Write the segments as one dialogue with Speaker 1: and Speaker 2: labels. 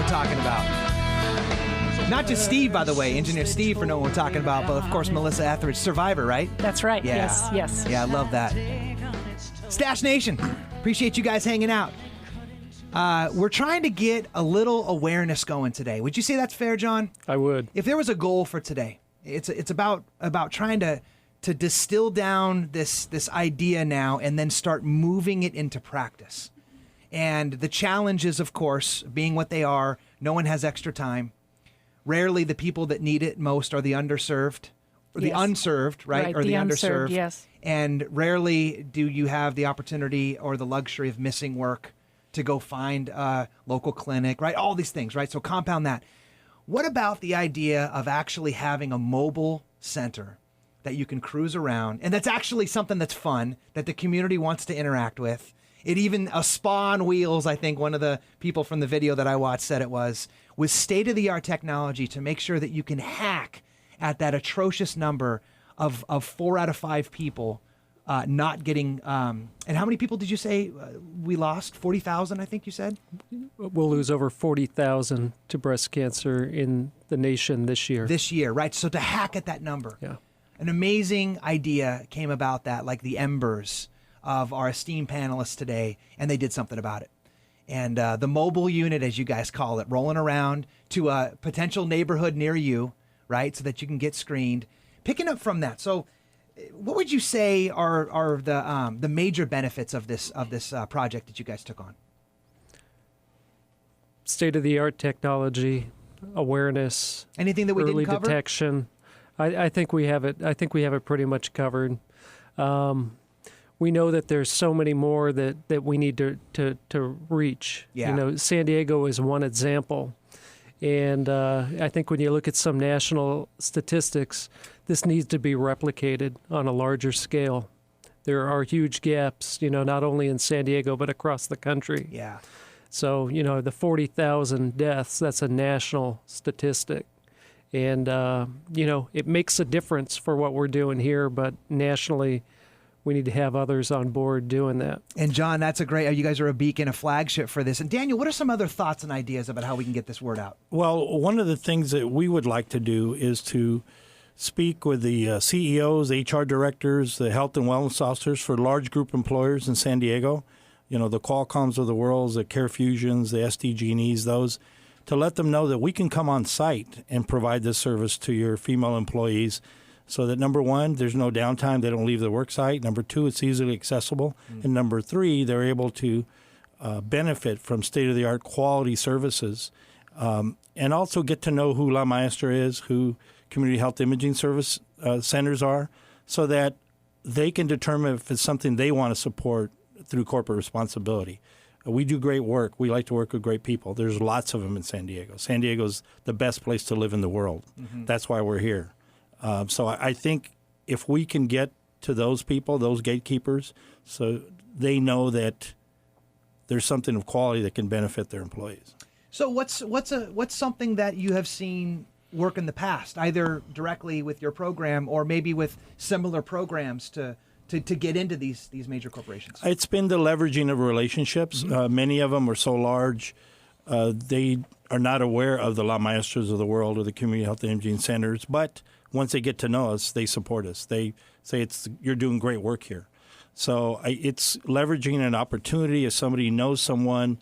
Speaker 1: we're talking about. Not just Steve, by the way, Engineer Steve for knowing what we're talking about, but of course Melissa Etheridge, Survivor, right?
Speaker 2: That's right.
Speaker 1: Yeah.
Speaker 2: Yes.
Speaker 1: Yeah, I love that. Stash Nation, appreciate you guys hanging out. We're trying to get a little awareness going today. Would you say that's fair, John?
Speaker 3: I would.
Speaker 1: If there was a goal for today, it's about trying to distill down this idea now and then start moving it into practice. And the challenges, of course, being what they are, no one has extra time. Rarely the people that need it most are the underserved, or the unserved, right? Or the underserved.
Speaker 2: Yes.
Speaker 1: And rarely do you have the opportunity or the luxury of missing work to go find a local clinic, right? All these things, right? So compound that. What about the idea of actually having a mobile center that you can cruise around, and that's actually something that's fun, that the community wants to interact with? It even, a spa on wheels, I think one of the people from the video that I watched said it was, with state-of-the-art technology to make sure that you can hack at that atrocious number of 4 out of 5 people not getting, and how many people did you say we lost? 40,000, I think you said?
Speaker 3: We'll lose over 40,000 to breast cancer in the nation this year.
Speaker 1: This year, right? So to hack at that number.
Speaker 3: Yeah.
Speaker 1: An amazing idea came about that, like the embers of our esteemed panelists today, and they did something about it. And the mobile unit, as you guys call it, rolling around to a potential neighborhood near you, right, so that you can get screened. Picking up from that, so what would you say are the major benefits of this project that you guys took on?
Speaker 3: State-of-the-art technology, awareness,
Speaker 1: anything that we
Speaker 3: early
Speaker 1: didn't cover?
Speaker 3: detection. I think we have it. I think we have it pretty much covered. We know that there's so many more that we need to reach.
Speaker 1: Yeah.
Speaker 3: You know, San Diego is one example. And I think when you look at some national statistics, this needs to be replicated on a larger scale. There are huge gaps, you know, not only in San Diego, but across the country.
Speaker 1: Yeah.
Speaker 3: So, you know, the 40,000 deaths, that's a national statistic. And, you know, it makes a difference for what we're doing here, but nationally, we need to have others on board doing that.
Speaker 1: And John, that's a great, you guys are a beacon, a flagship for this. And Daniel, what are some other thoughts and ideas about how we can get this word out?
Speaker 4: Well, one of the things that we would like to do is to speak with the CEOs, HR directors, the health and wellness officers for large group employers in San Diego, you know, the Qualcomms of the world, the CareFusions, the SDG&Es, those, to let them know that we can come on site and provide this service to your female employees so that, number one, there's no downtime. They don't leave the work site. Number two, it's easily accessible. And number three, they're able to benefit from state-of-the-art quality services and also get to know who La Maestra is, who community health imaging service centers are, so that they can determine if it's something they want to support through corporate responsibility. We do great work. We like to work with great people. There's lots of them in San Diego. San Diego's the best place to live in the world. Mm-hmm. That's why we're here. So I think if we can get to those people, those gatekeepers, so they know that there's something of quality that can benefit their employees.
Speaker 1: So what's something that you have seen work in the past, either directly with your program or maybe with similar programs to get into these major corporations?
Speaker 4: It's been the leveraging of relationships. Mm-hmm. Many of them are so large, they are not aware of the La Maestras of the world or the community health imaging centers, but once they get to know us, they support us. They say, you're doing great work here. So it's leveraging an opportunity. If somebody knows someone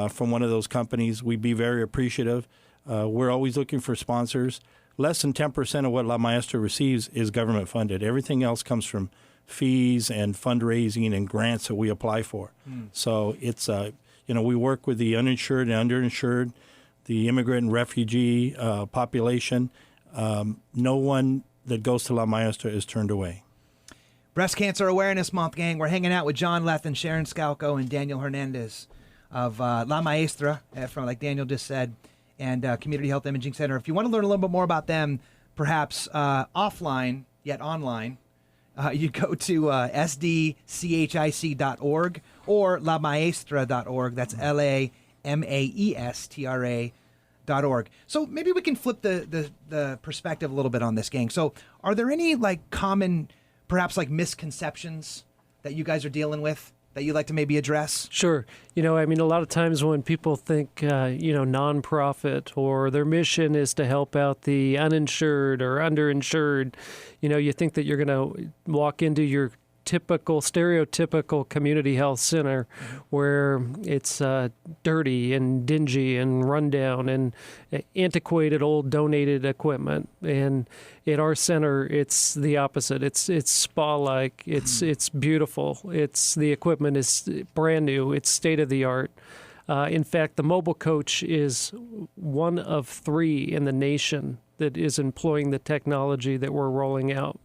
Speaker 4: from one of those companies, we'd be very appreciative. We're always looking for sponsors. Less than 10% of what La Maestra receives is government funded. Everything else comes from fees and fundraising and grants that we apply for. So it's, we work with the uninsured and underinsured, the immigrant and refugee population. No one that goes to La Maestra is turned away.
Speaker 1: Breast Cancer Awareness Month, gang. We're hanging out with John Lethin, Sharon Skalko, and Daniel Hernandez of La Maestra, from like Daniel just said, and Community Health Imaging Center. If you want to learn a little bit more about them, perhaps offline, yet online, you go to sdchic.org or lamaestra.org. That's LAMAESTRA.org. So maybe we can flip the perspective a little bit on this, gang. So are there any like common, perhaps like misconceptions that you guys are dealing with that you'd like to maybe address?
Speaker 3: Sure. A lot of times when people think, nonprofit or their mission is to help out the uninsured or underinsured, you think that you're going to walk into your stereotypical community health center where it's dirty and dingy and rundown and antiquated old donated equipment. And at our center, it's the opposite. It's spa-like. It's beautiful. The equipment is brand new. It's state of the art. In fact, the mobile coach is one of 3 in the nation that is employing the technology that we're rolling out.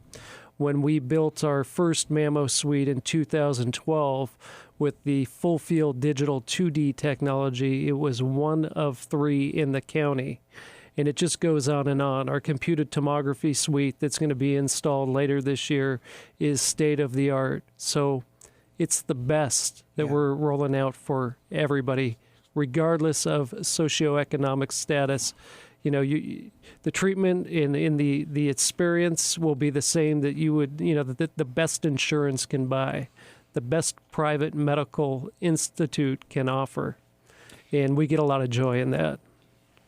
Speaker 3: When we built our first Mammo Suite in 2012 with the full field digital 2D technology, it was one of 3 in the county. And it just goes on and on. Our computed tomography suite that's going to be installed later this year is state of the art. So it's the best that we're rolling out for everybody, regardless of socioeconomic status. The treatment in the experience will be the same that you would, that the best insurance can buy, the best private medical institute can offer. And we get a lot of joy in that.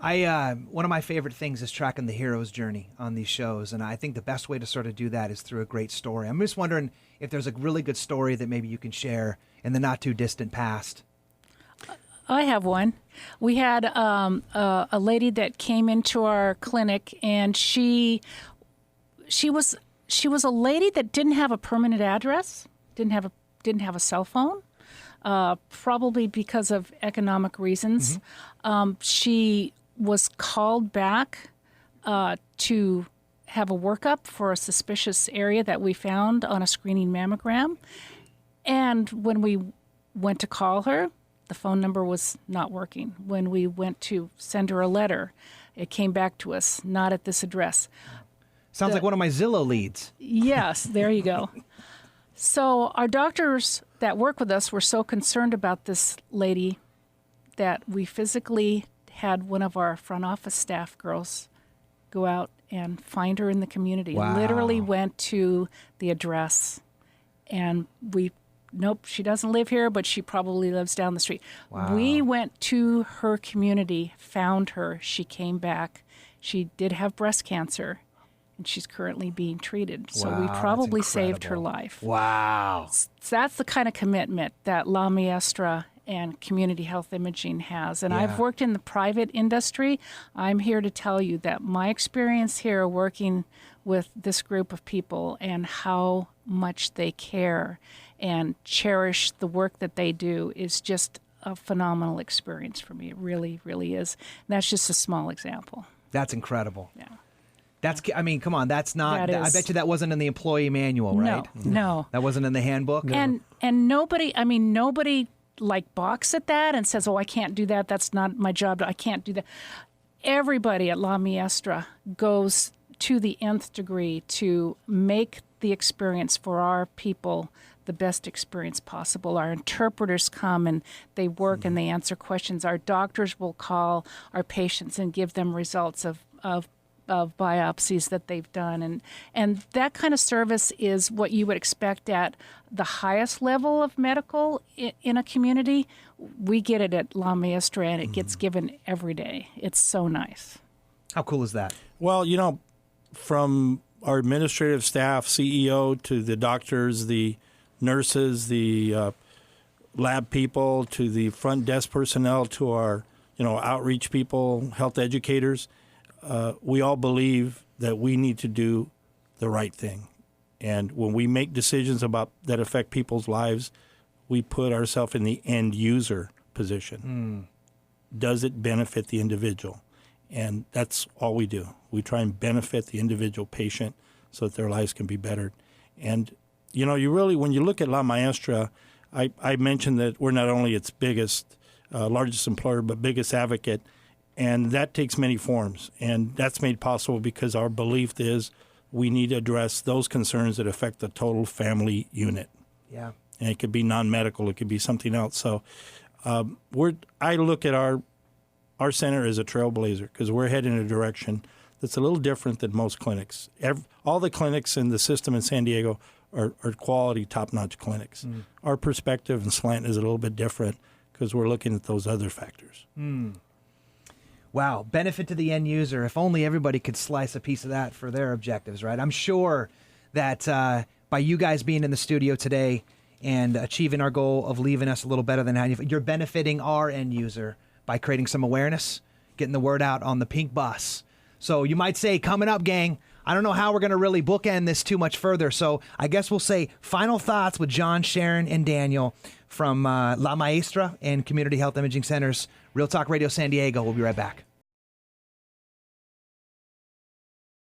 Speaker 1: One of my favorite things is tracking the hero's journey on these shows, and I think the best way to sort of do that is through a great story. I'm just wondering if there's a really good story that maybe you can share in the not too distant past.
Speaker 2: I have one. We had a lady that came into our clinic, and she was a lady that didn't have a permanent address, didn't have a cell phone, probably because of economic reasons. She was called back to have a workup for a suspicious area that we found on a screening mammogram, and when we went to call her, the phone number was not working. When we went to send her a letter, it came back to us, not at this address.
Speaker 1: Sounds like one of my Zillow leads.
Speaker 2: Yes, there you go. So our doctors that work with us were so concerned about this lady that we physically had one of our front office staff girls go out and find her in the community.
Speaker 1: Wow.
Speaker 2: Literally went to the address, and nope, she doesn't live here, but she probably lives down the street.
Speaker 1: Wow.
Speaker 2: We went to her community, found her. She came back. She did have breast cancer, and she's currently being treated. So we
Speaker 1: Wow,
Speaker 2: probably
Speaker 1: that's
Speaker 2: saved her
Speaker 1: incredible.
Speaker 2: life.
Speaker 1: Wow.
Speaker 2: That's the kind of commitment that La Maestra and community health imaging has. And
Speaker 1: Yeah.
Speaker 2: I've worked in the private industry. I'm here to tell you that my experience here working with this group of people and how much they care and cherish the work that they do is just a phenomenal experience for me. It really, really is. And that's just a small example.
Speaker 1: That's incredible.
Speaker 2: Yeah.
Speaker 1: Come on, that's not,
Speaker 2: That
Speaker 1: I
Speaker 2: is-
Speaker 1: bet you that wasn't in the employee manual, right?
Speaker 2: No.
Speaker 1: That wasn't in the handbook?
Speaker 2: And nobody like balks at that and says, "Oh, I can't do that. That's not my job. I can't do that." Everybody at La Maestra goes to the nth degree to make the experience for our people the best experience possible. Our interpreters come and they work and they answer questions. Our doctors will call our patients and give them results of biopsies that they've done. And that kind of service is what you would expect at the highest level of medical in a community. We get it at La Maestra, and it gets given every day. It's so nice.
Speaker 1: How cool is that?
Speaker 4: Well, from our administrative staff, CEO, to the doctors, the nurses, the lab people, to the front desk personnel, to our outreach people, health educators, we all believe that we need to do the right thing. And when we make decisions that affect people's lives, we put ourselves in the end user position. Does it benefit the individual? And that's all we do. We try and benefit the individual patient so that their lives can be bettered. And, you really, when you look at La Maestra, I mentioned that we're not only its biggest, largest employer, but biggest advocate. And that takes many forms. And that's made possible because our belief is we need to address those concerns that affect the total family unit.
Speaker 1: Yeah.
Speaker 4: And it could be non-medical. It could be something else. So I look at our center as a trailblazer because we're heading in a direction that's a little different than most clinics. All the clinics in the system in San Diego are quality, top-notch clinics. Our perspective and slant is a little bit different because we're looking at those other factors.
Speaker 1: Wow, benefit to the end user. If only everybody could slice a piece of that for their objectives, right? I'm sure that by you guys being in the studio today and achieving our goal of leaving us a little better than how you're benefiting our end user by creating some awareness, getting the word out on the pink bus. So you might say, coming up, gang, I don't know how we're going to really bookend this too much further. So I guess we'll say final thoughts with John, Sharon, and Daniel from La Maestra and Community Health Imaging Centers. Real Talk Radio San Diego. We'll be right back.